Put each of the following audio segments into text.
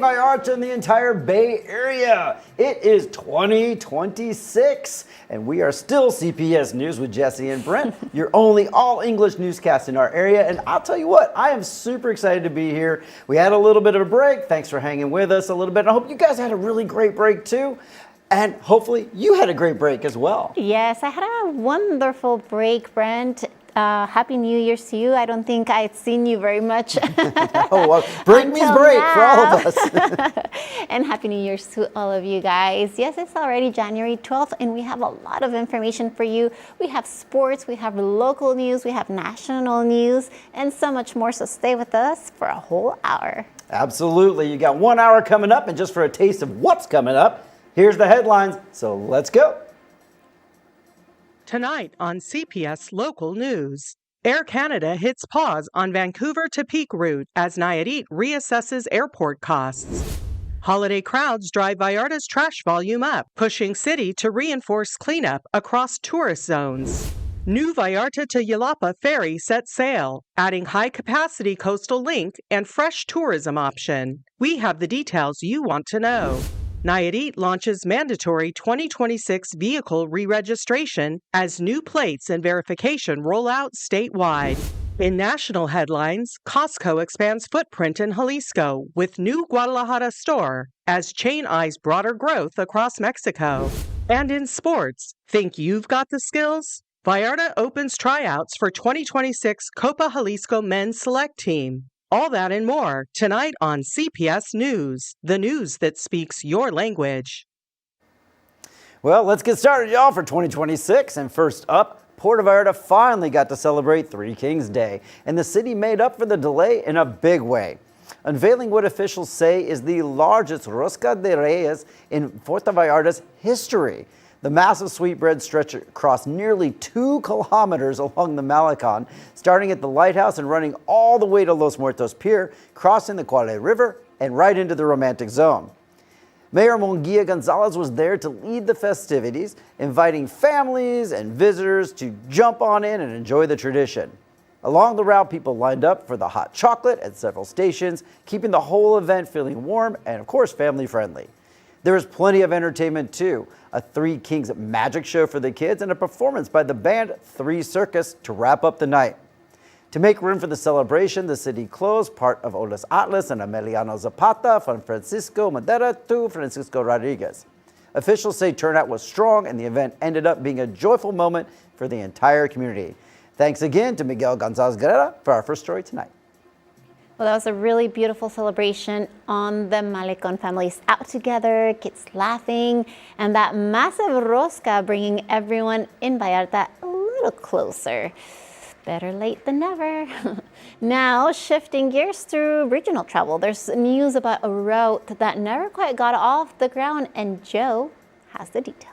Vallarta and the entire Bay Area. It is 2026, and we are still CPS News with Jessy and Brent, your only all-English newscast in our area. And I'll tell you what, I am super excited to be here. We had a little bit of a break. Thanks for hanging with us a little bit. I hope you guys had a really great break too. And hopefully you had a great break as well. Yes, I had a wonderful break, Brent. Happy New Year's to you. I don't think I'd seen you very much. Oh, well, break means break now. For all of us. And Happy New Year's to all of you guys. Yes, it's already January 12th, and we have a lot of information for you. We have sports, we have local news, we have national news, and so much more. So stay with us for a whole hour. Absolutely. You got 1 hour coming up, and just for a taste of what's coming up, here's the headlines. So let's go. Tonight on CPS Local News, Air Canada hits pause on Vancouver to Peak route as Nayarit reassesses airport costs. Holiday crowds drive Vallarta's trash volume up, pushing city to reinforce cleanup across tourist zones. New Vallarta to Yelapa ferry sets sail, adding high-capacity coastal link and fresh tourism option. We have the details you want to know. Nayarit launches mandatory 2026 vehicle re-registration as new plates and verification roll out statewide. In national headlines, Costco expands footprint in Jalisco with new Guadalajara store as chain eyes broader growth across Mexico. And in sports, think you've got the skills? Vallarta opens tryouts for 2026 Copa Jalisco men's select team. All that and more tonight on CPS News, the news that speaks your language. Well, let's get started, y'all, for 2026. And first up, Puerto Vallarta finally got to celebrate Three Kings Day, and the city made up for the delay in a big way, unveiling what officials say is the largest Rosca de Reyes in Puerto Vallarta's history. The massive sweetbread stretch across nearly 2 kilometers along the Malecon, starting at the lighthouse and running all the way to Los Muertos Pier, crossing the Cuale River, and right into the romantic zone. Mayor Munguia Gonzalez was there to lead the festivities, inviting families and visitors to jump on in and enjoy the tradition. Along the route, people lined up for the hot chocolate at several stations, keeping the whole event feeling warm and, of course, family-friendly. There was plenty of entertainment too, a Three Kings magic show for the kids and a performance by the band Three Circus to wrap up the night. To make room for the celebration, the city closed part of Olas Atlas and Emiliano Zapata from Francisco Madera to Francisco Rodriguez. Officials say turnout was strong and the event ended up being a joyful moment for the entire community. Thanks again to Miguel Gonzalez Guerrera for our first story tonight. Well, that was a really beautiful celebration on the Malecon. Families out together, kids laughing, and that massive rosca bringing everyone in Vallarta a little closer. Better late than never. Now, shifting gears through regional travel, there's news about a route that never quite got off the ground, and Joe has the details.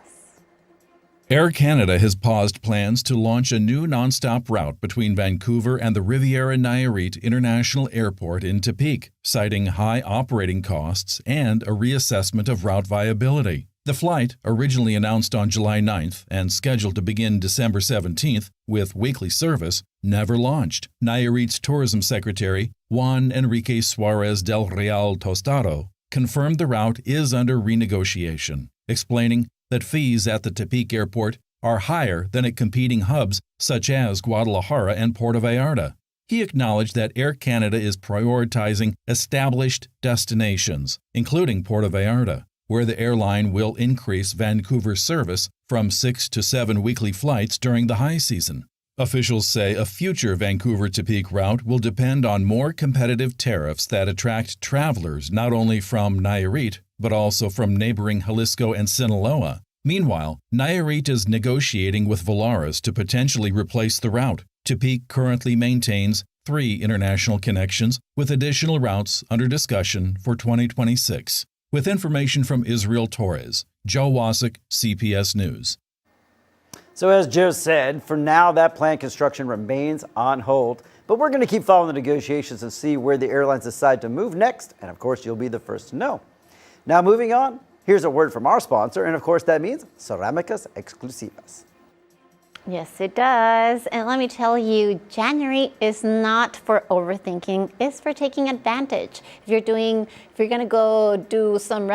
Air Canada has paused plans to launch a new nonstop route between Vancouver and the Riviera Nayarit International Airport in Tepic, citing high operating costs and a reassessment of route viability. The flight, originally announced on July 9th and scheduled to begin December 17th with weekly service, never launched. Nayarit's tourism secretary, Juan Enrique Suarez del Real Tostado, confirmed the route is under renegotiation, explaining that fees at the Tepic airport are higher than at competing hubs such as Guadalajara and Puerto Vallarta. He acknowledged that Air Canada is prioritizing established destinations, including Puerto Vallarta, where the airline will increase Vancouver's service from 6 to 7 weekly flights during the high season. Officials say a future Vancouver to Peak route will depend on more competitive tariffs that attract travelers not only from Nayarit, but also from neighboring Jalisco and Sinaloa. Meanwhile, Nayarit is negotiating with Volaris to potentially replace the route. Tepic currently maintains 3 international connections, with additional routes under discussion for 2026. With information from Israel Torres, Joe Wasik, CPS News. So as Joe said, for now that planned construction remains on hold, but we're going to keep following the negotiations and see where the airlines decide to move next, and of course you'll be the first to know. Now moving on, here's a word from our sponsor, and of course that means Cerámicas Exclusivas. Yes, it does. And let me tell you, January is not for overthinking, it's for taking advantage. If you're going to go do some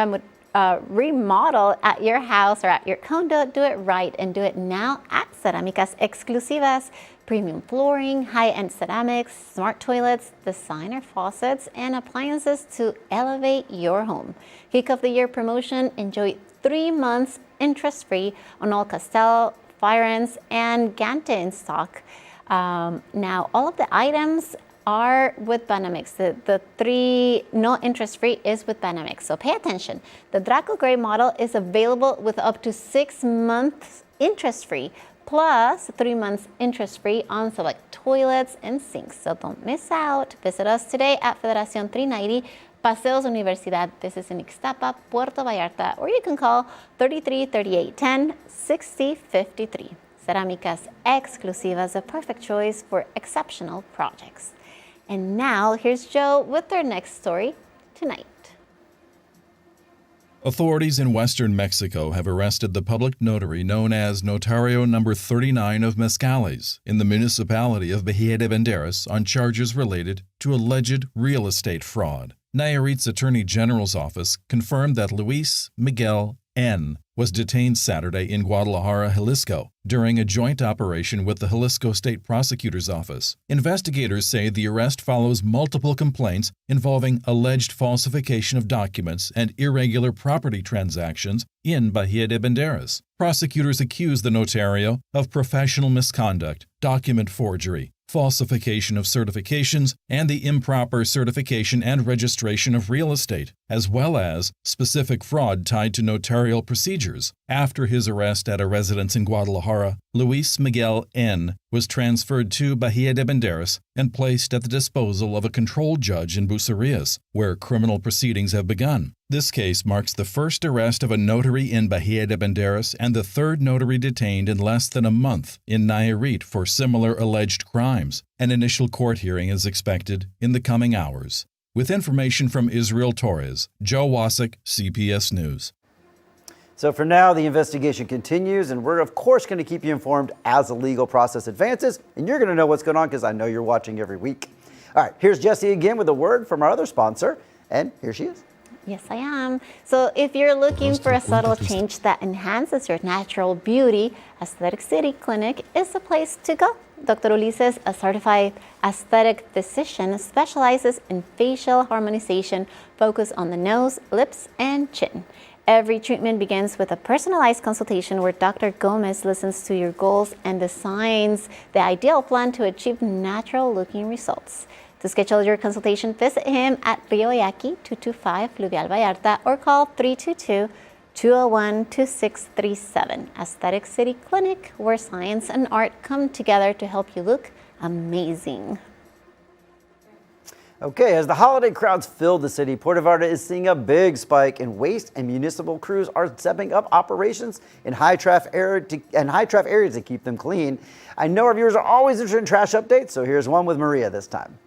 remodel at your house or at your condo, do it right and do it now at Cerámicas Exclusivas. Premium flooring, high-end ceramics, smart toilets, designer faucets, and appliances to elevate your home. Kick off the year promotion, enjoy 3 months interest-free on all Castell, Firens, and Gante in stock. Now, all of the items are with Banamex. The 3 no interest free is with Banamex. So pay attention. The Draco Gray model is available with up to 6 months interest free, plus 3 months interest free on select toilets and sinks. So don't miss out. Visit us today at Federación 390, Paseos Universidad. This is in Ixtapa, Puerto Vallarta, or you can call 33 38 10 60 53. Cerámicas Exclusivas, a perfect choice for exceptional projects. And now, here's Joe with their next story tonight. Authorities in western Mexico have arrested the public notary known as Notario number 39 of Mezcales in the municipality of Bahía de Banderas on charges related to alleged real estate fraud. Nayarit's Attorney General's office confirmed that Luis Miguel N. was detained Saturday in Guadalajara, Jalisco, during a joint operation with the Jalisco State Prosecutor's Office. Investigators say the arrest follows multiple complaints involving alleged falsification of documents and irregular property transactions in Bahía de Banderas. Prosecutors accuse the notario of professional misconduct, document forgery, falsification of certifications, and the improper certification and registration of real estate, as well as specific fraud tied to notarial procedures. After his arrest at a residence in Guadalajara, Luis Miguel N. was transferred to Bahía de Banderas and placed at the disposal of a control judge in Bucerías, where criminal proceedings have begun. This case marks the first arrest of a notary in Bahía de Banderas and the third notary detained in less than a month in Nayarit for similar alleged crimes. An initial court hearing is expected in the coming hours. With information from Israel Torres, Joe Wasik, CPS News. So for now, the investigation continues, and we're of course going to keep you informed as the legal process advances, and you're going to know what's going on because I know you're watching every week. All right, here's Jessy again with a word from our other sponsor, and here she is. Yes, I am. So if you're looking for a subtle change that enhances your natural beauty, Aesthetic City Clinic is the place to go. Dr. Ulises, a certified aesthetic physician, specializes in facial harmonization focused on the nose, lips, and chin. Every treatment begins with a personalized consultation where Dr. Gomez listens to your goals and designs the ideal plan to achieve natural-looking results. To schedule your consultation, visit him at Rio Yaqui, 225 Fluvial Vallarta, or call 322-201-2637. Aesthetic City Clinic, where science and art come together to help you look amazing. Okay, as the holiday crowds fill the city, Puerto Vallarta is seeing a big spike in waste, and municipal crews are stepping up operations in high traffic areas to keep them clean. I know our viewers are always interested in trash updates, so here's one with Maria this time.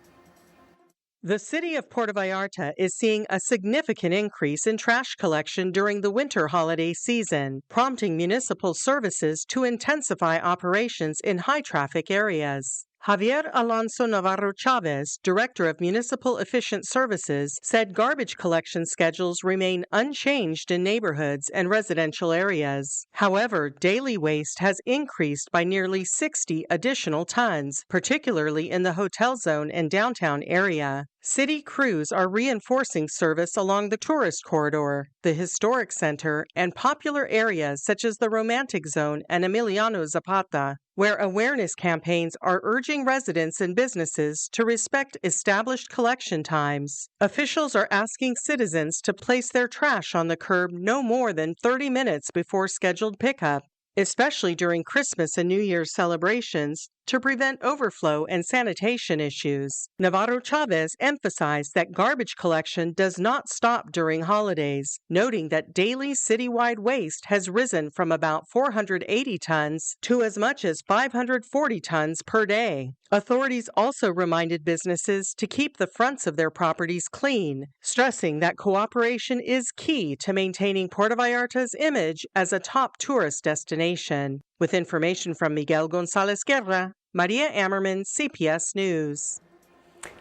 The city of Puerto Vallarta is seeing a significant increase in trash collection during the winter holiday season, prompting municipal services to intensify operations in high-traffic areas. Javier Alonso Navarro Chavez, Director of Municipal Efficient Services, said garbage collection schedules remain unchanged in neighborhoods and residential areas. However, daily waste has increased by nearly 60 additional tons, particularly in the hotel zone and downtown area. City crews are reinforcing service along the tourist corridor, the historic center, and popular areas such as the Romantic Zone and Emiliano Zapata, where awareness campaigns are urging residents and businesses to respect established collection times. Officials are asking citizens to place their trash on the curb no more than 30 minutes before scheduled pickup, especially during Christmas and New Year's celebrations, to prevent overflow and sanitation issues. Navarro Chavez emphasized that garbage collection does not stop during holidays, noting that daily citywide waste has risen from about 480 tons to as much as 540 tons per day. Authorities also reminded businesses to keep the fronts of their properties clean, stressing that cooperation is key to maintaining Puerto Vallarta's image as a top tourist destination. destination. With information from Miguel Gonzalez Guerra, Maria Ammerman, CPS News.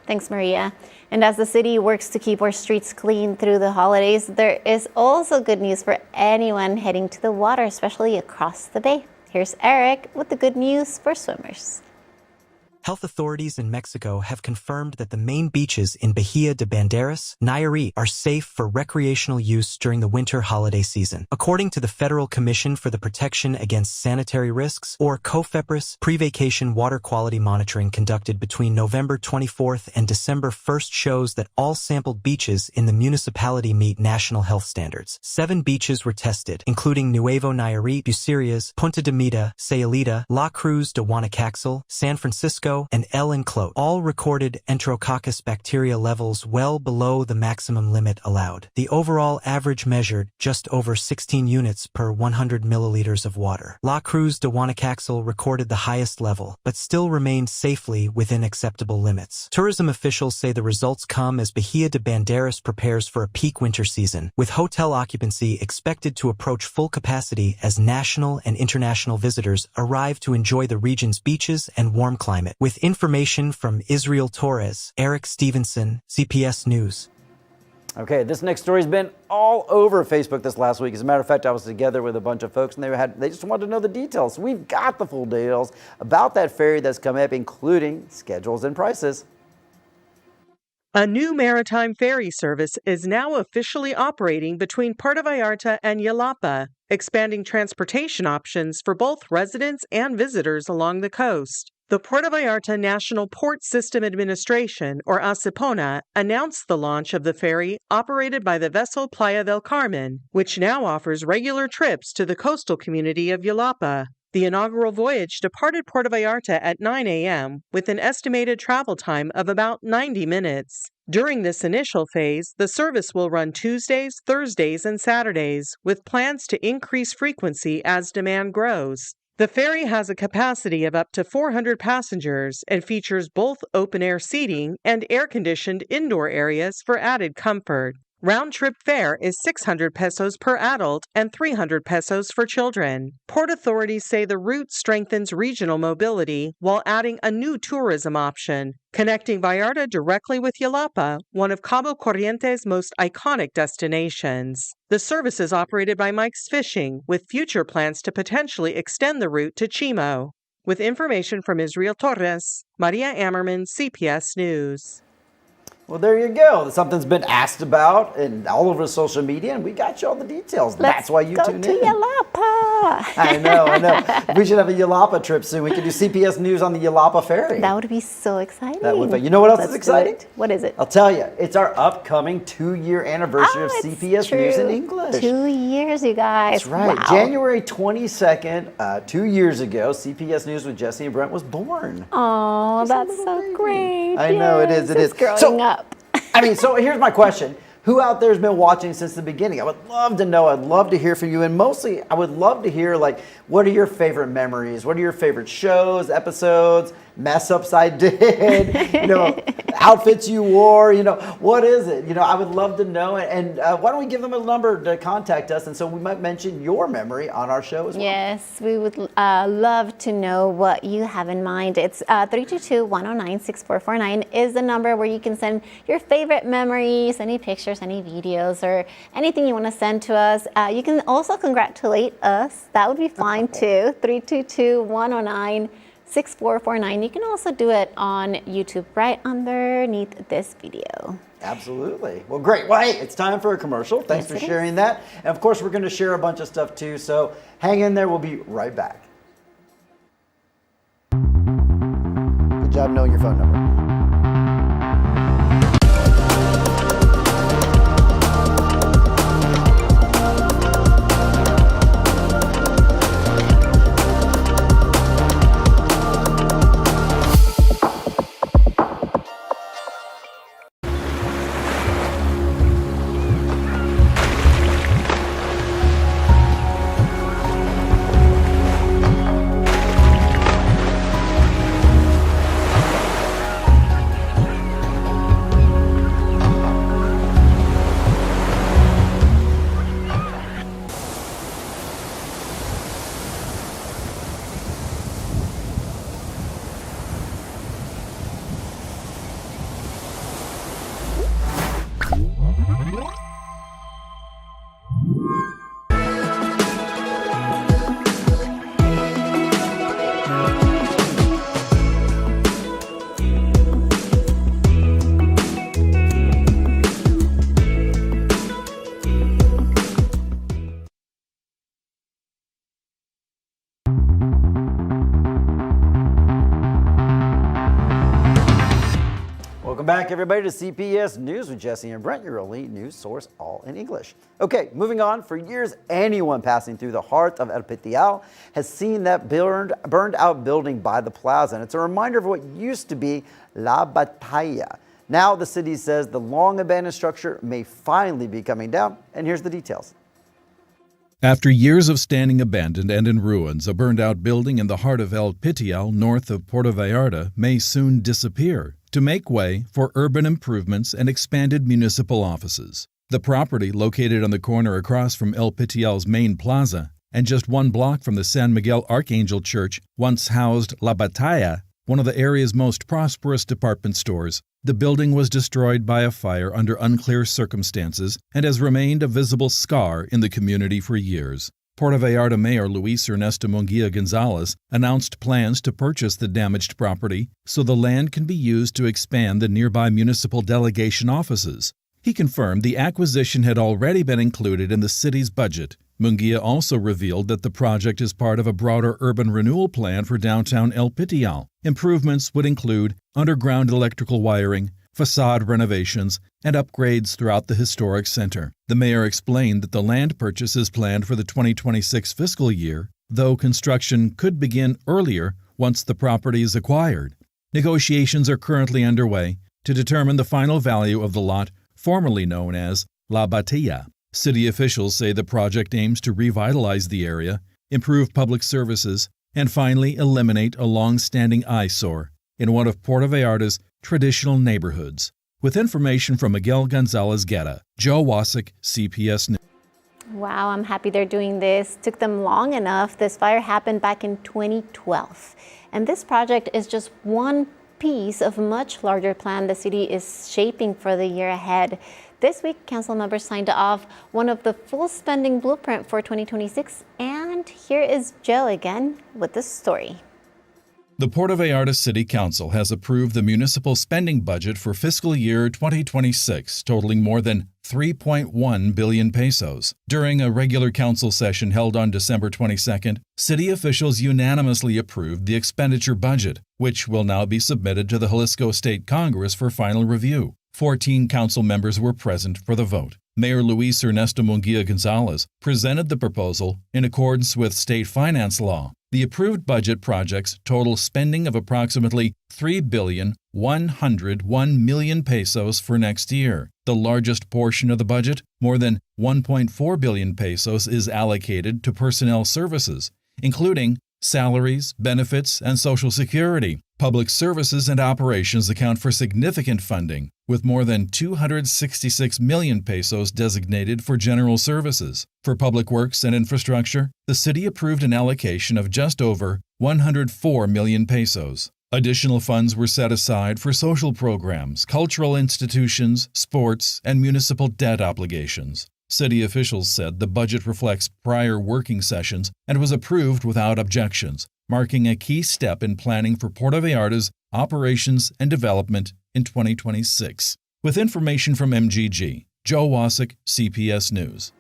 Thanks, Maria. And as the city works to keep our streets clean through the holidays, there is also good news for anyone heading to the water, especially across the bay. Here's Eric with the good news for swimmers. Health authorities in Mexico have confirmed that the main beaches in Bahía de Banderas, Nayarit, are safe for recreational use during the winter holiday season. According to the Federal Commission for the Protection Against Sanitary Risks, or COFEPRIS, pre-vacation water quality monitoring conducted between November 24th and December 1st shows that all sampled beaches in the municipality meet national health standards. 7 beaches were tested, including Nuevo Nayarit, Bucerias, Punta de Mita, Sayulita, La Cruz de Guanacaxel, San Francisco, and El Enclot, all recorded Enterococcus bacteria levels well below the maximum limit allowed. The overall average measured just over 16 units per 100 milliliters of water. La Cruz de Guanacaxel recorded the highest level, but still remained safely within acceptable limits. Tourism officials say the results come as Bahía de Banderas prepares for a peak winter season, with hotel occupancy expected to approach full capacity as national and international visitors arrive to enjoy the region's beaches and warm climate. With information from Israel Torres, Eric Stevenson, CPS News. Okay, this next story's been all over Facebook this last week. As a matter of fact, I was together with a bunch of folks and they just wanted to know the details. So we've got the full details about that ferry that's coming up, including schedules and prices. A new maritime ferry service is now officially operating between Puerto Vallarta and Jalapa, expanding transportation options for both residents and visitors along the coast. The Puerto Vallarta National Port System Administration, or ASIPONA, announced the launch of the ferry operated by the vessel Playa del Carmen, which now offers regular trips to the coastal community of Jalapa. The inaugural voyage departed Puerto Vallarta at 9 a.m. with an estimated travel time of about 90 minutes. During this initial phase, the service will run Tuesdays, Thursdays, and Saturdays, with plans to increase frequency as demand grows. The ferry has a capacity of up to 400 passengers and features both open-air seating and air-conditioned indoor areas for added comfort. Round-trip fare is 600 pesos per adult and 300 pesos for children. Port authorities say the route strengthens regional mobility while adding a new tourism option, connecting Vallarta directly with Jalapa, one of Cabo Corriente's most iconic destinations. The service is operated by Mike's Fishing, with future plans to potentially extend the route to Chimo. With information from Israel Torres, Maria Ammerman, CPS News. Well, there you go. Something's been asked about and all over social media, and we got you all the details. That's why you tune in. Let's go to Jalapa. I know. We should have a Jalapa trip soon. We could do CPS News on the Jalapa ferry. That would be so exciting. That would be. You know what else is exciting? What is it? I'll tell you. It's our upcoming 2-year anniversary of CPS News in English. 2 years, you guys. That's right. Wow. January 22nd, 2 years ago, CPS News with Jessy Brent was born. Oh, that's so great. I know, it is. It is. Growing up. So here's my question. Who out there has been watching since the beginning? I would love to know. I'd love to hear from you. And mostly, I would love to hear, what are your favorite memories? What are your favorite shows, episodes, mess-ups I did, outfits you wore, what is it? I would love to know. And why don't we give them a number to contact us? And so we might mention your memory on our show as well. Yes, we would love to know what you have in mind. It's 322-109-6449 is the number where you can send your favorite memories, any pictures, any videos, or anything you want to send to us. You can also congratulate us. That would be fine too. 322-109-6449. You can also do it on YouTube right underneath this video. Absolutely. Well, great. Well, hey, it's time for a commercial. Thanks for sharing that. And of course, we're going to share a bunch of stuff too. So hang in there. We'll be right back. Good job knowing your phone number. Welcome back, everybody, to CPS News with Jessy and Brent, your only news source, all in English. Okay, moving on. For years, anyone passing through the heart of El Pitial has seen that burned out building by the plaza, and it's a reminder of what used to be La Batalla. Now the city says the long abandoned structure may finally be coming down, and here's the details. After years of standing abandoned and in ruins, a burned-out building in the heart of El Pitial, north of Puerto Vallarta, may soon disappear to make way for urban improvements and expanded municipal offices. The property, located on the corner across from El Pitial's main plaza and just 1 block from the San Miguel Archangel Church, once housed La Batalla, one of the area's most prosperous department stores. The building was destroyed by a fire under unclear circumstances and has remained a visible scar in the community for years. Puerto Vallarta Mayor Luis Ernesto Munguia Gonzalez announced plans to purchase the damaged property so the land can be used to expand the nearby municipal delegation offices. He confirmed the acquisition had already been included in the city's budget. Munguia also revealed that the project is part of a broader urban renewal plan for downtown El Pitial. Improvements would include underground electrical wiring, facade renovations, and upgrades throughout the historic center. The mayor explained that the land purchase is planned for the 2026 fiscal year, though construction could begin earlier once the property is acquired. Negotiations are currently underway to determine the final value of the lot formerly known as La Batalla. City officials say the project aims to revitalize the area, improve public services, and finally eliminate a long-standing eyesore in one of Puerto Vallarta's traditional neighborhoods. With information from Miguel Gonzalez Guerra, Joe Wasik, CPS News. Wow, I'm happy they're doing this. Took them long enough. This fire happened back in 2012. And this project is just one piece of a much larger plan the city is shaping for the year ahead. This week, council members signed off one of the full spending blueprint for 2026. And here is Joe again with the story. The Puerto Vallarta City Council has approved the municipal spending budget for fiscal year 2026, totaling more than 3.1 billion pesos. During a regular council session held on December 22nd, city officials unanimously approved the expenditure budget, which will now be submitted to the Jalisco State Congress for final review. 14 council members were present for the vote. Mayor Luis Ernesto Munguia Gonzalez presented the proposal in accordance with state finance law. The approved budget projects total spending of approximately 3,101 million pesos for next year. The largest portion of the budget, more than 1.4 billion pesos, is allocated to personnel services, including salaries, benefits, and Social Security. Public services and operations account for significant funding, with more than 266 million pesos designated for general services. For public works and infrastructure, the city approved an allocation of just over 104 million pesos. Additional funds were set aside for social programs, cultural institutions, sports, and municipal debt obligations. City officials said the budget reflects prior working sessions and was approved without objections, marking a key step in planning for Puerto Vallarta's operations and development in 2026. With information from MGG, Joe Wasik, CPS News.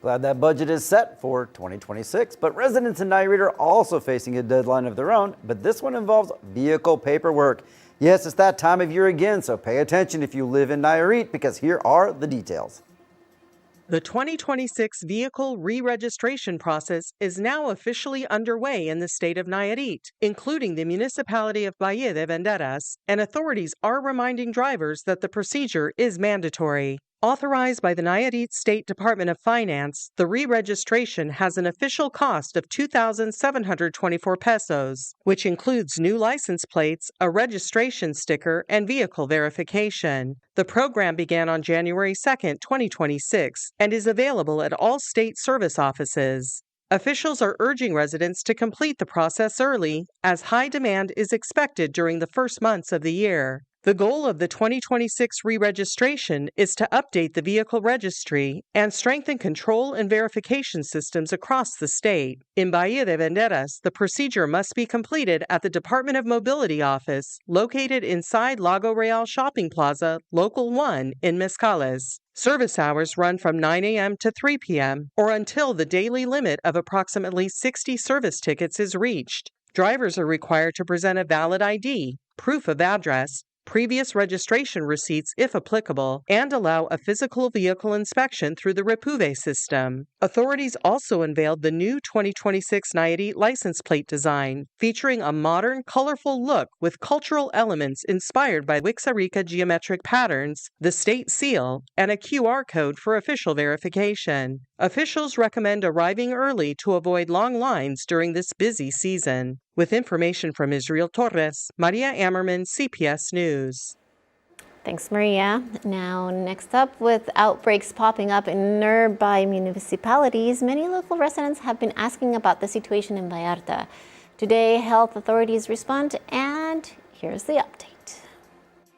Glad that budget is set for 2026, but residents in Nayarit are also facing a deadline of their own, but this one involves vehicle paperwork. Yes, it's that time of year again, so pay attention if you live in Nayarit, because here are the details. The 2026 vehicle re-registration process is now officially underway in the state of Nayarit, including the municipality of Bahia de Banderas, and authorities are reminding drivers that the procedure is mandatory. Authorized by the Nayarit State Department of Finance, the re-registration has an official cost of 2,724 pesos, which includes new license plates, a registration sticker, and vehicle verification. The program began on January 2, 2026, and is available at all state service offices. Officials are urging residents to complete the process early, as high demand is expected during the first months of the year. The goal of the 2026 re-registration is to update the vehicle registry and strengthen control and verification systems across the state. In Bahia de Banderas, the procedure must be completed at the Department of Mobility office, located inside Lago Real Shopping Plaza, Local 1 in Measles. Service hours run from 9 a.m. to 3 p.m. or until the daily limit of approximately 60 service tickets is reached. Drivers are required to present a valid ID, proof of address, previous registration receipts if applicable, and allow a physical vehicle inspection through the Repube system. Authorities also unveiled the new 2026 Nayarit license plate design, featuring a modern, colorful look with cultural elements inspired by Wixárika geometric patterns, the state seal, and a QR code for official verification. Officials recommend arriving early to avoid long lines during this busy season. With information from Israel Torres, Maria Ammerman, CPS News. Thanks, Maria. Now, next up, with outbreaks popping up in nearby municipalities, many local residents have been asking about the situation in Vallarta. Today, health authorities respond, and here's the update.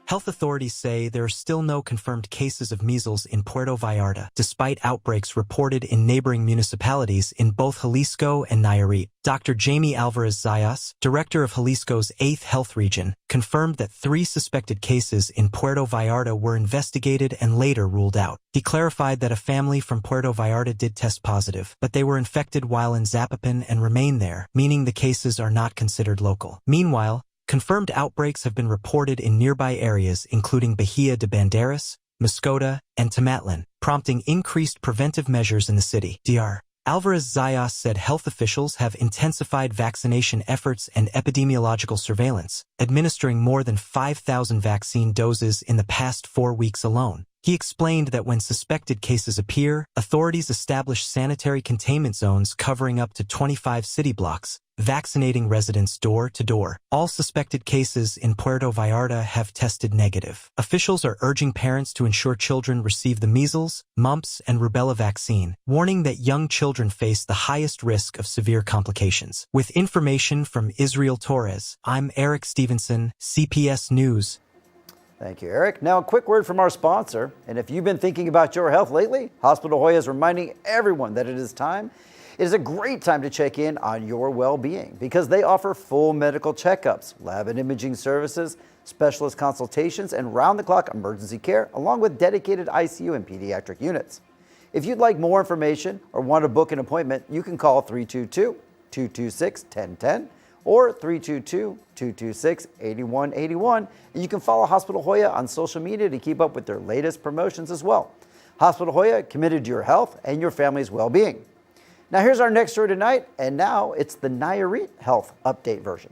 Health authorities say there are still no confirmed cases of measles in Puerto Vallarta, despite outbreaks reported in neighboring municipalities in both Jalisco and Nayarit. Dr. Jamie Alvarez-Zayas, director of Jalisco's 8th Health Region, confirmed that 3 suspected cases in Puerto Vallarta were investigated and later ruled out. He clarified that a family from Puerto Vallarta did test positive, but they were infected while in Hospiten and remain there, meaning the cases are not considered local. Meanwhile, confirmed outbreaks have been reported in nearby areas including Bahia de Banderas, Mascota, and Tomatlan, prompting increased preventive measures in the city. Dr. Alvarez-Zayas said health officials have intensified vaccination efforts and epidemiological surveillance, administering more than 5,000 vaccine doses in the past 4 weeks alone. He explained that when suspected cases appear, authorities establish sanitary containment zones covering up to 25 city blocks, vaccinating residents door to door. All suspected cases in Puerto Vallarta have tested negative. Officials are urging parents to ensure children receive the measles, mumps, and rubella vaccine, warning that young children face the highest risk of severe complications. With information from Israel Torres, I'm Eric Stevenson, CPS News. Thank you, Eric. Now, a quick word from our sponsor. And if you've been thinking about your health lately, Hospital Hoya is reminding everyone that it is time. It is a great time to check in on your well-being because they offer full medical checkups, lab and imaging services, specialist consultations, and round-the-clock emergency care, along with dedicated ICU and pediatric units. If you'd like more information or want to book an appointment, you can call 322-226-1010 or 322-226-8181. And you can follow Hospital Hoya on social media to keep up with their latest promotions as well. Hospital Hoya, committed to your health and your family's well-being. Now here's our next story tonight, and now it's the Nayarit Health Update version.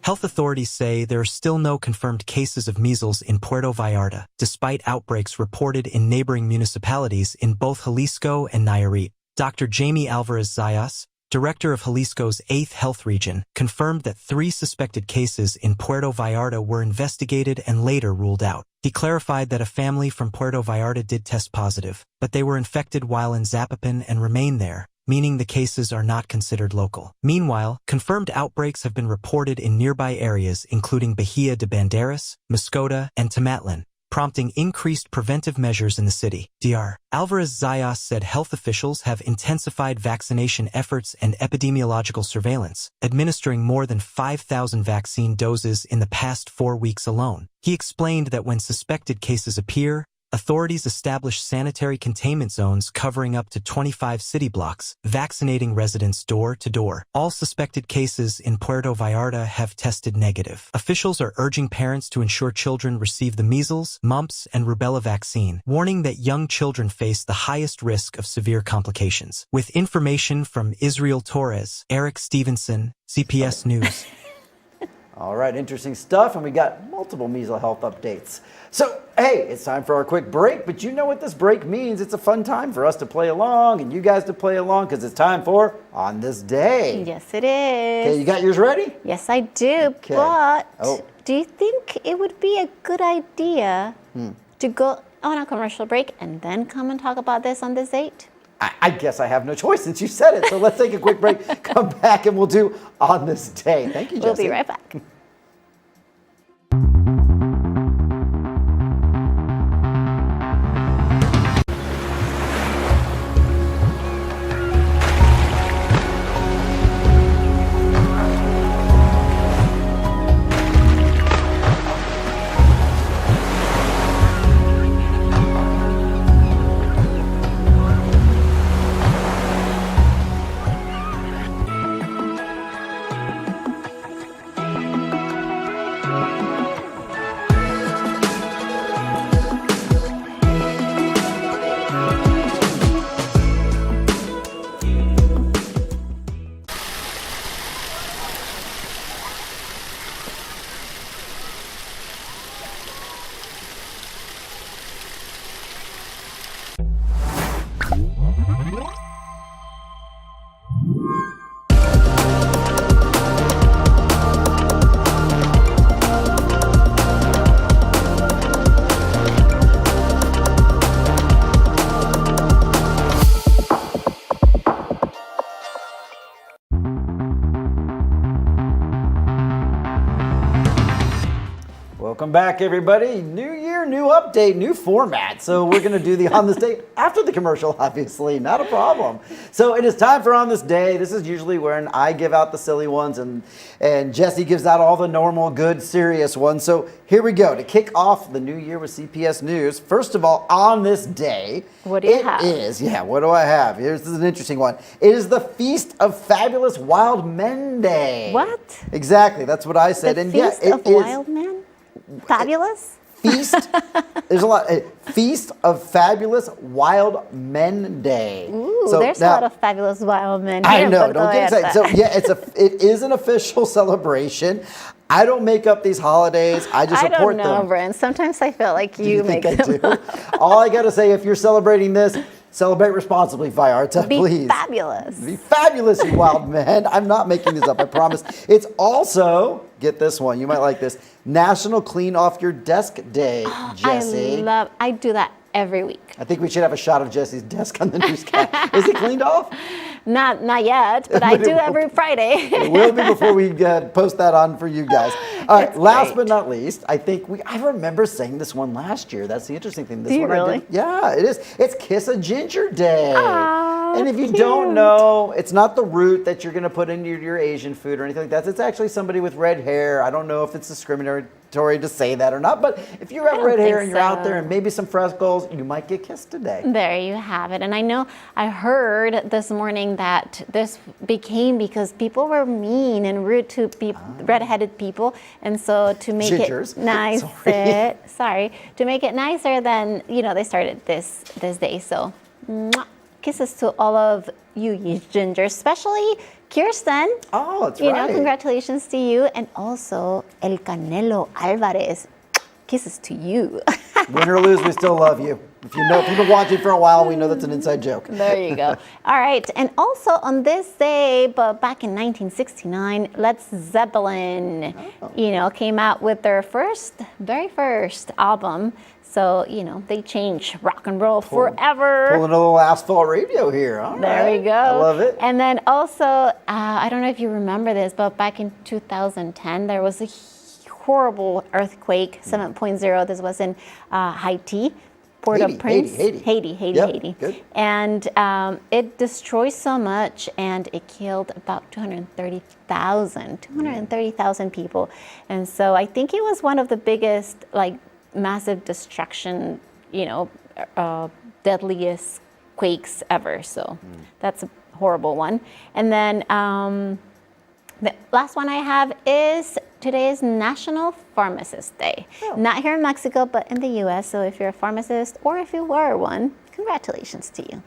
Health authorities say there are still no confirmed cases of measles in Puerto Vallarta, despite outbreaks reported in neighboring municipalities in both Jalisco and Nayarit. Dr. Jamie Alvarez-Zayas, director of Jalisco's 8th Health Region, confirmed that 3 suspected cases in Puerto Vallarta were investigated and later ruled out. He clarified that a family from Puerto Vallarta did test positive, but they were infected while in Hospiten and remain there, meaning the cases are not considered local. Meanwhile, confirmed outbreaks have been reported in nearby areas including Bahia de Banderas, Mascota, and Tomatlan, prompting increased preventive measures in the city. Dr. Alvarez-Zayas said health officials have intensified vaccination efforts and epidemiological surveillance, administering more than 5,000 vaccine doses in the past 4 weeks alone. He explained that when suspected cases appear, authorities establish sanitary containment zones covering up to 25 city blocks, vaccinating residents door to door. All suspected cases in Puerto Vallarta have tested negative. Officials are urging parents to ensure children receive the measles, mumps, and rubella vaccine, warning that young children face the highest risk of severe complications. With information from Israel Torres, Eric Stevenson, CPS News. All right, interesting stuff, and we got multiple measles health updates. So, hey, it's time for our quick break, but you know what this break means. It's a fun time for us to play along and you guys to play along because it's time for On This Day. Yes, it is. Okay, you got yours ready? Yes, I do, Okay. but Oh. do you think it would be a good idea to go on a commercial break and then come and talk about this on this date? I guess I have no choice since you said it. So let's take a quick break, come back, and we'll do On This Day. Thank you, Jessy. We'll be right back. Welcome back, everybody. New year, new update, new format. So we're going to do the On This Day after the commercial, obviously. Not a problem. So it is time for On This Day. This is usually when I give out the silly ones and Jessy gives out all the normal, good, serious ones. So here we go. To kick off the new year with CPS News, first of all, on this day, what do you have? What do I have? This is an interesting one. It is the Feast of Fabulous Wild Men Day. What? Exactly. That's what I said. The And Feast of Wild Men? Fabulous? Feast. There's a lot. Feast of Fabulous Wild Men Day. Ooh, there's a lot of fabulous wild men here. I know. Don't get excited. So yeah, it is an official celebration. I don't make up these holidays. I just support them. I don't know, Brent. Sometimes I feel like you make them up. All I got to say, if you're celebrating this, celebrate responsibly, Vallarta, please. Be fabulous. Be fabulous, you wild men. I'm not making this up, I promise. It's also, get this one, you might like this, National Clean Off Your Desk Day, Jessy. I do that every week. I think we should have a shot of Jessy's desk on the newscast. Is it cleaned off? Not yet, but I do every Friday. It will be before we post that on for you guys. All right, last but not least, I remember saying this one last year. That's the interesting thing. Do you really? Yeah, it is. It's Kiss a Ginger Day. Aww, and if you don't know, it's not the root that you're going to put into your Asian food or anything like that. It's actually somebody with red hair. I don't know if it's discriminatory to say that or not, but if you have red hair and you're out there and maybe some freckles, you might get kissed today. There you have it. And I heard this morning that this became because people were mean and rude to red-headed people, and so to make Gingers. it nicer, to make it nicer, then they started this day. So kisses to all of you gingers, especially Kirsten. Oh, that's right. Congratulations to you. And also El Canelo Alvarez. Kisses to you. Win or lose, we still love you. If you've been watching for a while, we know that's an inside joke. There you go. All right. And also on this day, but back in 1969, Led Zeppelin, came out with their very first album. So, they changed rock and roll forever. Pulling a little asphalt radio here. All there right. we go. I love it. And then also, I don't know if you remember this, but back in 2010, there was a horrible earthquake, 7.0. This was in Haiti. Port-au-Prince, Haiti. Good. And it destroyed so much, and it killed about 230,000 people. And so I think it was one of the biggest, massive destruction, deadliest quakes ever. So that's a horrible one. And then the last one I have is today is National Pharmacist Day. Oh. Not here in Mexico, but in the U.S. So if you're a pharmacist or if you were one, congratulations to you.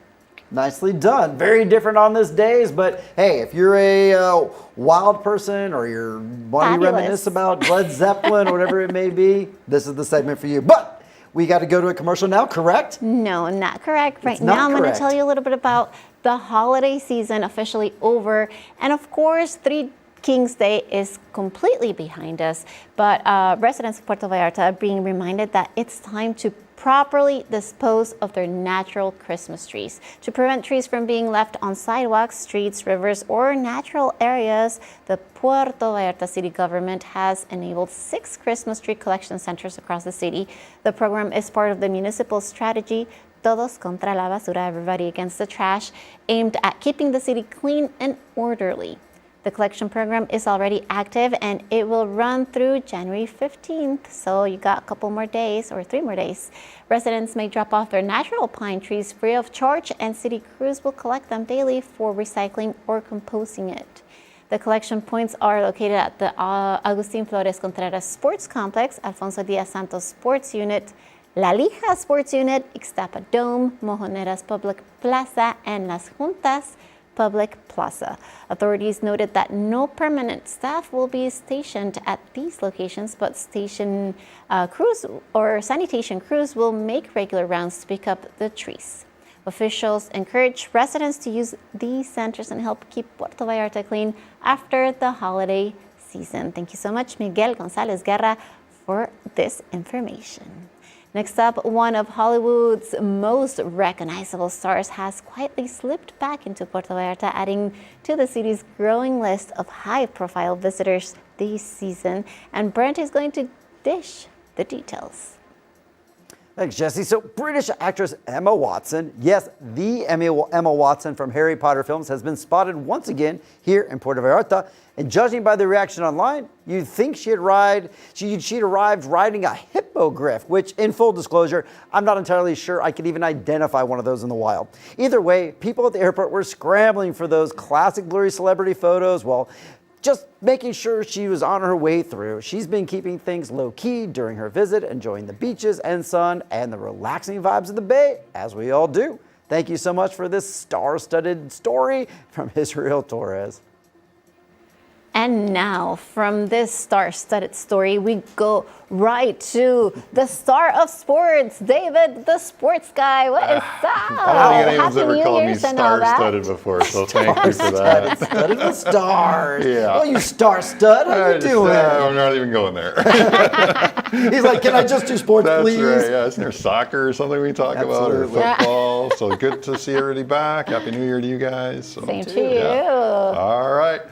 Nicely done. Very different on this days, but hey, if you're a wild person or you're wanting to reminisce about Led Zeppelin or whatever it may be, this is the segment for you. But we got to go to a commercial now, correct? No, not correct. Right now, I'm going to tell you a little bit about the holiday season officially over. And of course, Three Kings Day is completely behind us, but residents of Puerto Vallarta are being reminded that it's time to properly dispose of their natural Christmas trees. To prevent trees from being left on sidewalks, streets, rivers, or natural areas, the Puerto Vallarta city government has enabled 6 Christmas tree collection centers across the city. The program is part of the municipal strategy Todos contra la basura, everybody against the trash, aimed at keeping the city clean and orderly. The collection program is already active and it will run through January 15th. So you got a couple more days or 3 more days. Residents may drop off their natural pine trees free of charge and city crews will collect them daily for recycling or composting it. The collection points are located at the Agustin Flores Contreras Sports Complex, Alfonso Diaz Santos Sports Unit, La Lija Sports Unit, Ixtapa Dome, Mojoneras Public Plaza, and Las Juntas Public Plaza. Authorities noted that no permanent staff will be stationed at these locations, but station crews or sanitation crews will make regular rounds to pick up the trees. Officials encourage residents to use these centers and help keep Puerto Vallarta clean after the holiday season. Thank you so much, Miguel Gonzalez Guerra, for this information. Next up, one of Hollywood's most recognizable stars has quietly slipped back into Puerto Vallarta, adding to the city's growing list of high-profile visitors this season. And Brent is going to dish the details. Thanks, Jesse. So British actress Emma Watson, yes, the Emma Watson from Harry Potter films, has been spotted once again here in Puerto Vallarta. And judging by the reaction online, you'd think she'd arrived riding a hippogriff, which, in full disclosure, I'm not entirely sure I could even identify one of those in the wild. Either way, people at the airport were scrambling for those classic blurry celebrity photos, well, just making sure she was on her way through. She's been keeping things low-key during her visit, enjoying the beaches and sun and the relaxing vibes of the Bay, as we all do. Thank you so much for this star-studded story from Israel Torres. And now, from this star-studded story, we go right to the star of sports, David, the sports guy. What is up? I don't think anyone's Happy ever New called me Year's and all that. star-studded before, so thank you for that. Studded with stars. Yeah. Oh, you star stud. How you doing? I'm not even going there. He's like, can I just do sports, That's please? right. Yeah, isn't there soccer or something we talk about, or Absolutely. football? So good to see everybody back. Happy New Year to you guys. So, Same to you. All right.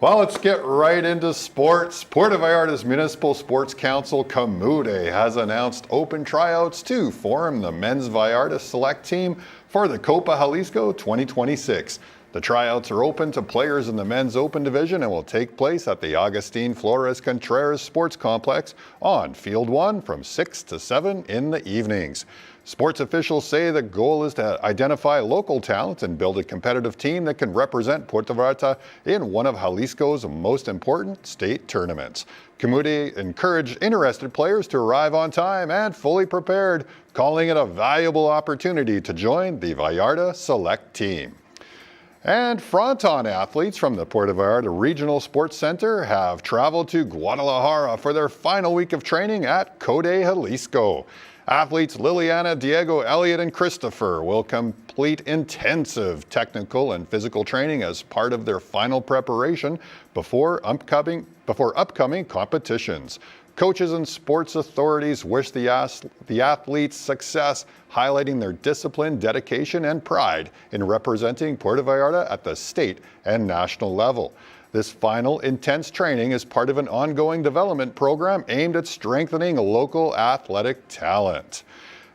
Well, let's get right into sports. Puerto Vallarta's Municipal Sports Council, Camude, has announced open tryouts to form the men's Vallarta select team for the Copa Jalisco 2026. The tryouts are open to players in the men's open division and will take place at the Agustin Flores Contreras Sports Complex on Field 1 from 6 to 7 in the evenings. Sports officials say the goal is to identify local talent and build a competitive team that can represent Puerto Vallarta in one of Jalisco's most important state tournaments. Camude encouraged interested players to arrive on time and fully prepared, calling it a valuable opportunity to join the Vallarta Select Team. And Fronton athletes from the Puerto Vallarta Regional Sports Center have traveled to Guadalajara for their final week of training at Code Jalisco. Athletes Liliana, Diego, Elliot, and Christopher will complete intensive technical and physical training as part of their final preparation before upcoming competitions. Coaches and sports authorities wish the athletes success, highlighting their discipline, dedication, and pride in representing Puerto Vallarta at the state and national level. This final intense training is part of an ongoing development program aimed at strengthening local athletic talent.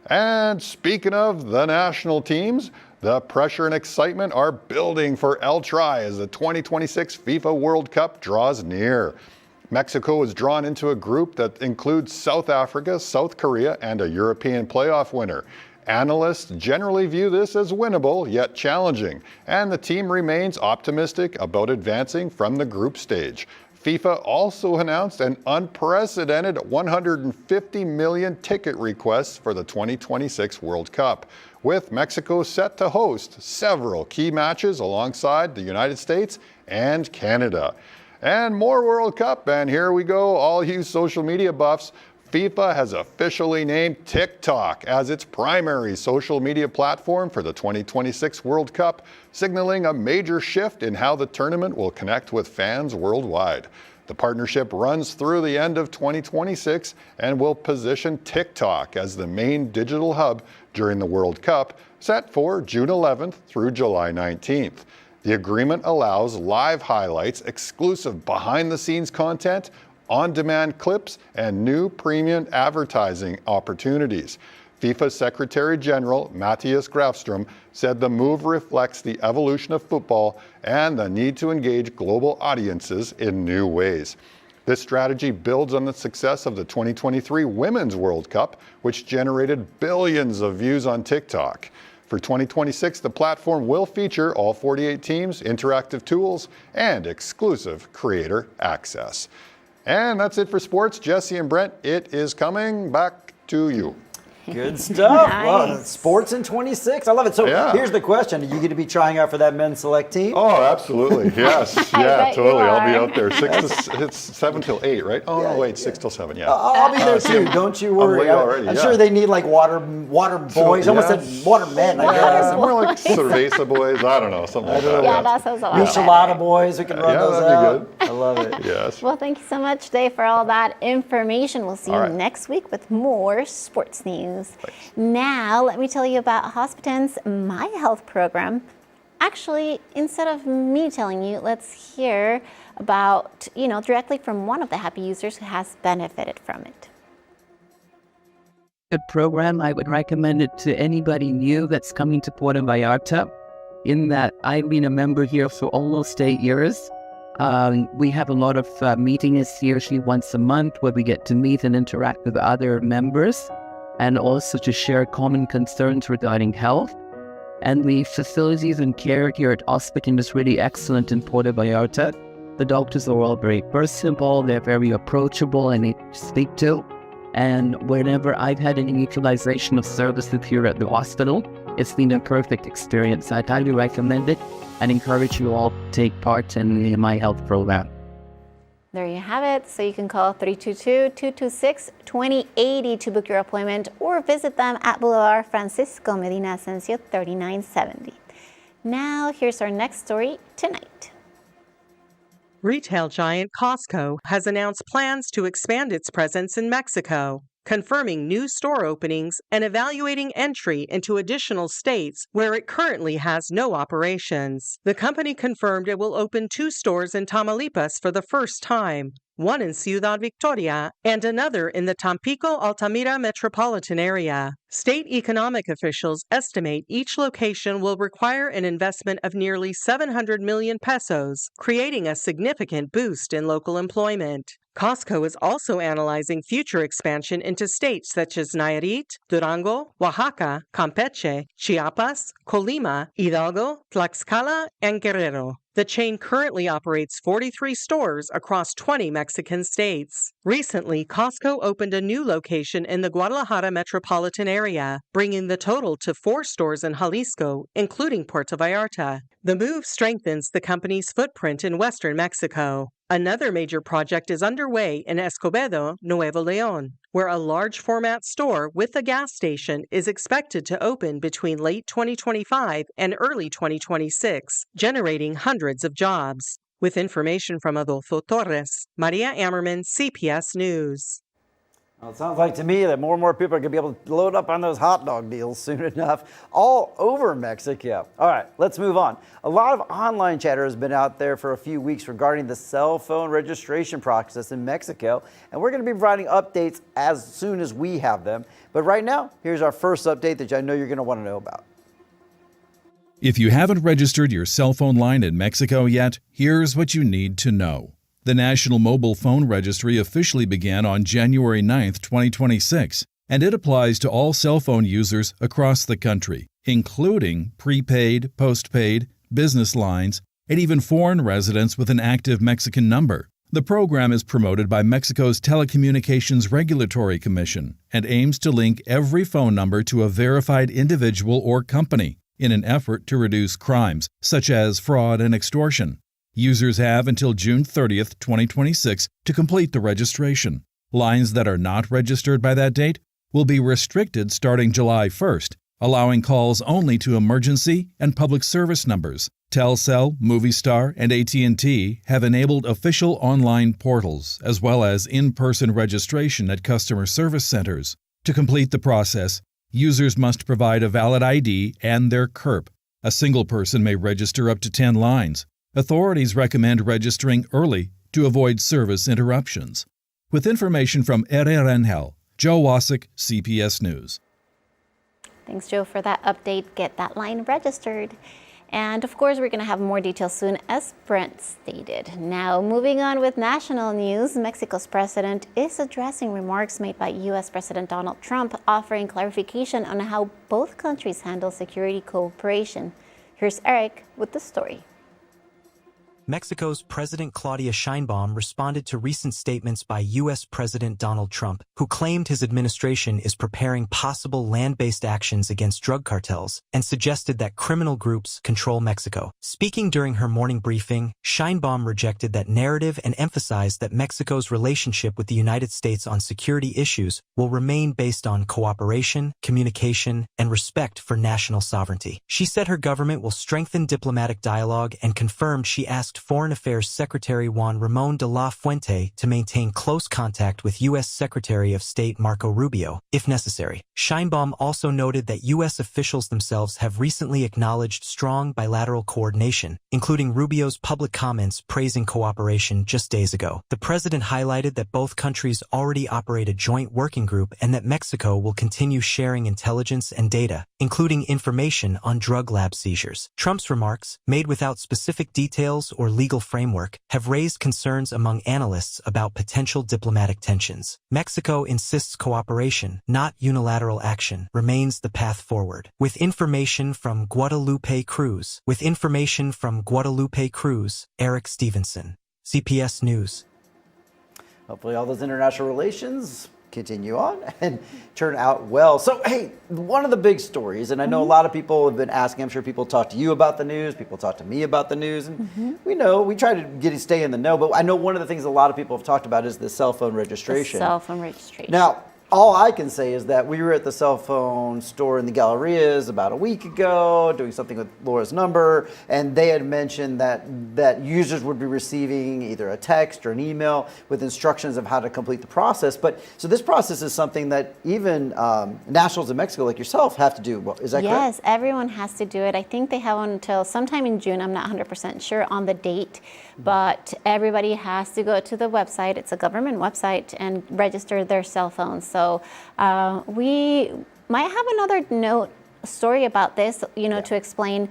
And speaking of the national teams, the pressure and excitement are building for El Tri as the 2026 FIFA World Cup draws near. Mexico is drawn into a group that includes South Africa, South Korea, and a European playoff winner. Analysts generally view this as winnable, yet challenging, and the team remains optimistic about advancing from the group stage. FIFA also announced an unprecedented 150 million ticket requests for the 2026 World Cup, with Mexico set to host several key matches alongside the United States and Canada. And more World Cup, and here we go, all you social media buffs. FIFA has officially named TikTok as its primary social media platform for the 2026 World Cup, signaling a major shift in how the tournament will connect with fans worldwide. The partnership runs through the end of 2026 and will position TikTok as the main digital hub during the World Cup, set for June 11th through July 19th. The agreement allows live highlights, exclusive behind-the-scenes content, on-demand clips, and new premium advertising opportunities. FIFA Secretary General Matthias Grafström said the move reflects the evolution of football and the need to engage global audiences in new ways. This strategy builds on the success of the 2023 Women's World Cup, which generated billions of views on TikTok. For 2026, the platform will feature all 48 teams, interactive tools, and exclusive creator access. And that's it for sports. Jesse and Brent, it is coming back to you. Good stuff. Nice. Well, sports in 26. I love it. So Yeah. here's the question. Are you going to be trying out for that men's select team? Oh, absolutely. Yes. I Yeah, bet you totally. I'll be are. out there. It's 7 till 8, right? Oh, no, wait, 6 till 7, yeah. I'll be there too. Don't you worry. late already, I'm yeah. sure they need like water boys. I almost said water men. I guess. More like Cerveza boys. I don't know, something like that. Yeah, that sounds a lot better. Michelada boys. We can run Yeah, those that'd be out. I love it. Yes. Well, thank you so much, Dave, for all that information. We'll see you All right. next week with more sports news. Now, let me tell you about Hospiten's My Health program. Actually, instead of me telling you, let's hear about, directly from one of the happy users who has benefited from it. good program. I would recommend it to anybody new that's coming to Puerto Vallarta, in that I've been a member here for almost 8 years. We have a lot of meetings usually once a month where we get to meet and interact with other members and also to share common concerns regarding health. And the facilities and care here at Hospiten is really excellent in Puerto Vallarta. The doctors are all very personable, they're very approachable and easy to speak to. And whenever I've had any utilization of services here at the hospital, it's been a perfect experience. I'd highly recommend it and encourage you all to take part in my health program. There you have it. So you can call 322-226-2080 to book your appointment or visit them at Boulevard Francisco Medina Asensio 3970. Now, here's our next story tonight. Retail giant Costco has announced plans to expand its presence in Mexico, confirming new store openings and evaluating entry into additional states where it currently has no operations. The company confirmed it will open 2 stores in Tamaulipas for the first time, one in Ciudad Victoria and another in the Tampico-Altamira metropolitan area. State economic officials estimate each location will require an investment of nearly 700 million pesos, creating a significant boost in local employment. Costco is also analyzing future expansion into states such as Nayarit, Durango, Oaxaca, Campeche, Chiapas, Colima, Hidalgo, Tlaxcala, and Guerrero. The chain currently operates 43 stores across 20 Mexican states. Recently, Costco opened a new location in the Guadalajara metropolitan area, bringing the total to 4 stores in Jalisco, including Puerto Vallarta. The move strengthens the company's footprint in western Mexico. Another major project is underway in Escobedo, Nuevo León, where a large format store with a gas station is expected to open between late 2025 and early 2026, generating hundreds of jobs. With information from Adolfo Torres, Maria Ammerman, CPS News. Well, it sounds like to me that more and more people are going to be able to load up on those hot dog deals soon enough all over Mexico. All right, let's move on. A lot of online chatter has been out there for a few weeks regarding the cell phone registration process in Mexico, and we're going to be providing updates as soon as we have them. But right now, here's our first update that I know you're going to want to know about. If you haven't registered your cell phone line in Mexico yet, here's what you need to know. The National Mobile Phone Registry officially began on January 9, 2026, and it applies to all cell phone users across the country, including prepaid, postpaid, business lines, and even foreign residents with an active Mexican number. The program is promoted by Mexico's Telecommunications Regulatory Commission and aims to link every phone number to a verified individual or company in an effort to reduce crimes such as fraud and extortion. Users have until June 30, 2026 to complete the registration. Lines that are not registered by that date will be restricted starting July 1st, allowing calls only to emergency and public service numbers. Telcel, Movistar, and AT&T have enabled official online portals as well as in-person registration at customer service centers. To complete the process, users must provide a valid ID and their CURP. A single person may register up to 10 lines. Authorities recommend registering early to avoid service interruptions. With information from Ere Rangel, Joe Wasik, CPS News. Thanks, Joe, for that update. Get that line registered. And of course, we're going to have more details soon, as Brent stated. Now, moving on with national news, Mexico's president is addressing remarks made by U.S. President Donald Trump, offering clarification on how both countries handle security cooperation. Here's Eric with the story. Mexico's President Claudia Sheinbaum responded to recent statements by U.S. President Donald Trump, who claimed his administration is preparing possible land-based actions against drug cartels and suggested that criminal groups control Mexico. Speaking during her morning briefing, Sheinbaum rejected that narrative and emphasized that Mexico's relationship with the United States on security issues will remain based on cooperation, communication, and respect for national sovereignty. She said her government will strengthen diplomatic dialogue and confirmed she asked asked Foreign Affairs Secretary Juan Ramon de la Fuente to maintain close contact with U.S. Secretary of State Marco Rubio, if necessary. Sheinbaum also noted that U.S. officials themselves have recently acknowledged strong bilateral coordination, including Rubio's public comments praising cooperation just days ago. The president highlighted that both countries already operate a joint working group and that Mexico will continue sharing intelligence and data, including information on drug lab seizures. Trump's remarks, made without specific details or legal framework, have raised concerns among analysts about potential diplomatic tensions. Mexico insists cooperation, not unilateral action, remains the path forward. With information from Guadalupe Cruz, Eric Stevenson, CPS News. Hopefully all those international relations continue on and turn out well. So, hey, one of the big stories, and I know a lot of people have been asking, I'm sure people talk to you about the news, people talk to me about the news, and we try to stay in the know, but I know one of the things a lot of people have talked about is the cell phone registration. The cell phone registration. Now, all I can say is that we were at the cell phone store in the Gallerias about a week ago doing something with Laura's number, and they had mentioned that users would be receiving either a text or an email with instructions of how to complete the process. So this process is something that even nationals in Mexico like yourself have to do. Is that correct? Yes, everyone has to do it. I think they have until sometime in June. I'm not 100% sure on the date, but everybody has to go to the website. It's a government website and register their cell phones. So we might have another story about this, to explain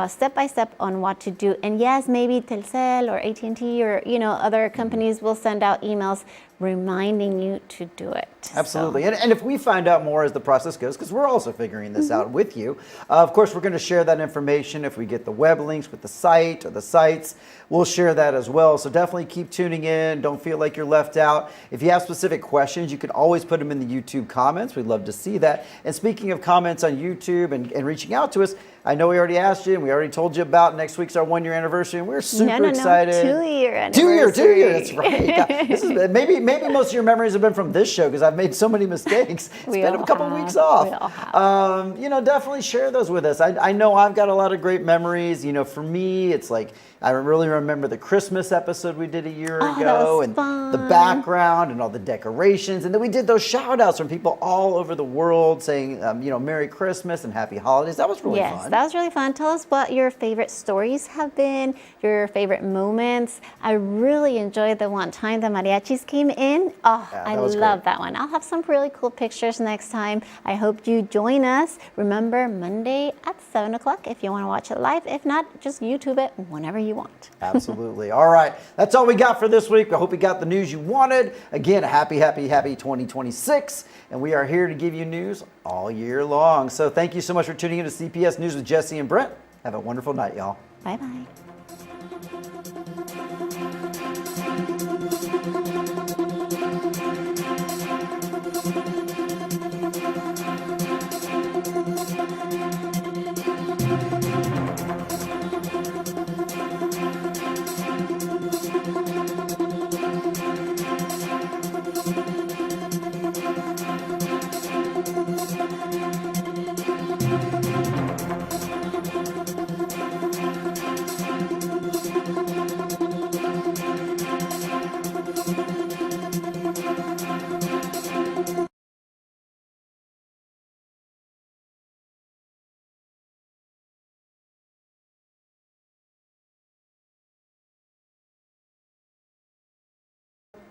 step by step on what to do. And yes, maybe Telcel or AT&T or other companies will send out emails reminding you to do it. Absolutely. And if we find out more as the process goes, because we're also figuring this out with you, of course, we're going to share that information. If we get the web links with the site or the sites, we'll share that as well. So definitely keep tuning in. Don't feel like you're left out. If you have specific questions, you can always put them in the YouTube comments. We'd love to see that. And speaking of comments on YouTube and reaching out to us, I know we already asked you and we already told you about next week's our 1 year anniversary, and we're super excited. 2 year anniversary. 2 year, that's right. Yeah. This is maybe most of your memories have been from this show because I've made so many mistakes. It's been a couple weeks off. We all have. Definitely share those with us. I know I've got a lot of great memories. For me, it's like I really remember the Christmas episode we did a year ago, and the background and all the decorations, and then we did those shout outs from people all over the world saying, Merry Christmas and Happy Holidays. That was really fun. Yes, that was really fun. Tell us what your favorite stories have been, your favorite moments. I really enjoyed the one time the mariachis came in. I love that one. I'll have some really cool pictures next time. I hope you join us. Remember, Monday at 7 o'clock if you want to watch it live. If not, just YouTube it whenever you want. Absolutely. All right. That's all we got for this week. I hope you got the news you wanted. Again, happy 2026. And we are here to give you news all year long. So thank you so much for tuning in to CPS News with Jessy and Brent. Have a wonderful night, y'all. Bye-bye.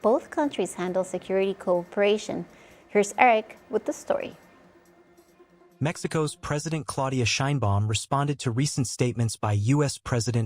Both countries handle security cooperation. Here's Eric with the story. Mexico's President Claudia Sheinbaum responded to recent statements by U.S. President